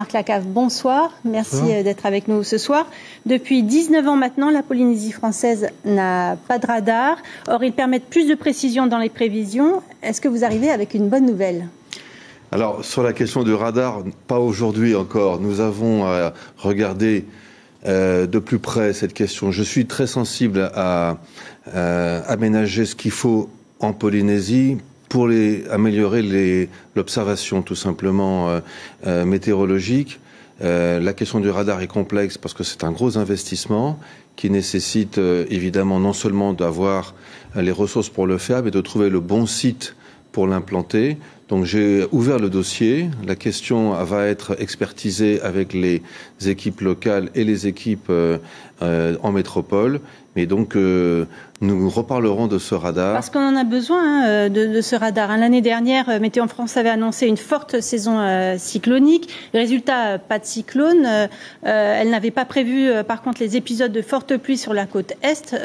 Marc Lacave, bonsoir. Merci d'être avec nous ce soir. Depuis 19 ans maintenant, la Polynésie française n'a pas de radar. Or, ils permettent plus de précision dans les prévisions. Est-ce que vous arrivez avec une bonne nouvelle ? Alors, sur la question du radar, pas aujourd'hui encore. Nous avons regardé de plus près cette question. Je suis très sensible à aménager ce qu'il faut en Polynésie pour améliorer l'observation tout simplement météorologique. La question du radar est complexe parce que c'est un gros investissement qui nécessite évidemment non seulement d'avoir les ressources pour le faire, mais de trouver le bon site pour l'implanter. Donc j'ai ouvert le dossier. La question va être expertisée avec les équipes locales et les équipes en métropole. Mais donc nous reparlerons de ce radar. Parce qu'on en a besoin de ce radar. L'année dernière, Météo France avait annoncé une forte saison cyclonique. Résultat, pas de cyclone. Elle n'avait pas prévu, par contre, les épisodes de fortes pluies sur la côte Est,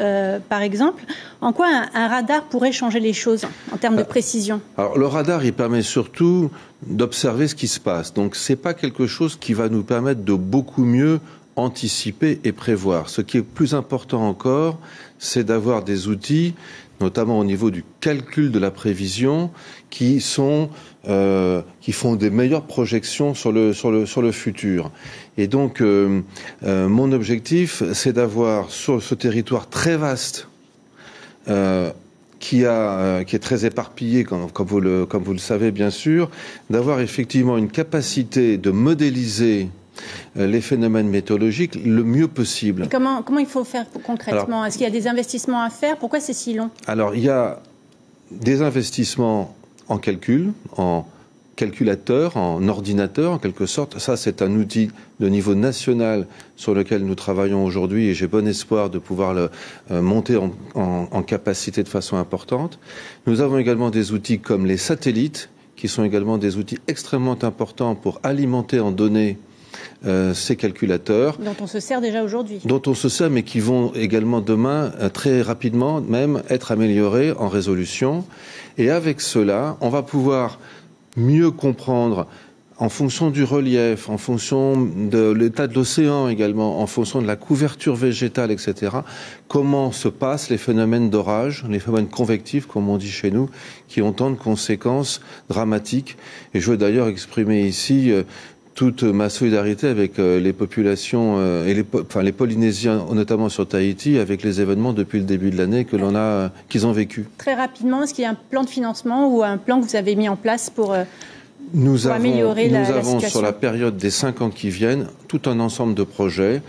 par exemple. En quoi un radar pourrait changer les choses en termes de précision ? Alors le radar, il permet surtout d'observer ce qui se passe. Donc c'est pas quelque chose qui va nous permettre de beaucoup mieux anticiper et prévoir. Ce qui est plus important encore, c'est d'avoir des outils, notamment au niveau du calcul de la prévision, qui font des meilleures projections sur le futur. Et donc, mon objectif, c'est d'avoir sur ce territoire très vaste, qui est très éparpillé, comme vous le savez bien sûr, d'avoir effectivement une capacité de modéliser les phénomènes météorologiques le mieux possible. Et comment il faut faire concrètement ? Est-ce qu'il y a des investissements à faire ? Pourquoi c'est si long ? Alors, il y a des investissements en calcul, en calculateur, en ordinateur, en quelque sorte. Ça, c'est un outil de niveau national sur lequel nous travaillons aujourd'hui et j'ai bon espoir de pouvoir le monter en capacité de façon importante. Nous avons également des outils comme les satellites, qui sont également des outils extrêmement importants pour alimenter en données ces calculateurs. Dont on se sert déjà aujourd'hui. Dont on se sert, mais qui vont également demain, très rapidement même, être améliorés en résolution. Et avec cela, on va pouvoir mieux comprendre, en fonction du relief, en fonction de l'état de l'océan également, en fonction de la couverture végétale, etc., comment se passent les phénomènes d'orage, les phénomènes convectifs, comme on dit chez nous, qui ont tant de conséquences dramatiques. Et je veux d'ailleurs exprimer ici toute ma solidarité avec les populations et les Polynésiens, notamment sur Tahiti, avec les événements depuis le début de l'année qu'ils ont vécu. Très rapidement, est-ce qu'il y a un plan de financement ou un plan que vous avez mis en place pour améliorer la situation ? Nous avons sur la période des 5 ans qui viennent tout un ensemble de projets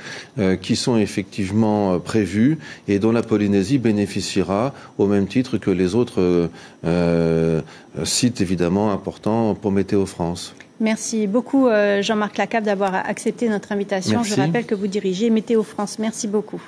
qui sont effectivement prévus et dont la Polynésie bénéficiera au même titre que les autres sites évidemment importants pour Météo France. Merci beaucoup Jean-Marc Lacave d'avoir accepté notre invitation. Merci. Je rappelle que vous dirigez Météo France. Merci beaucoup.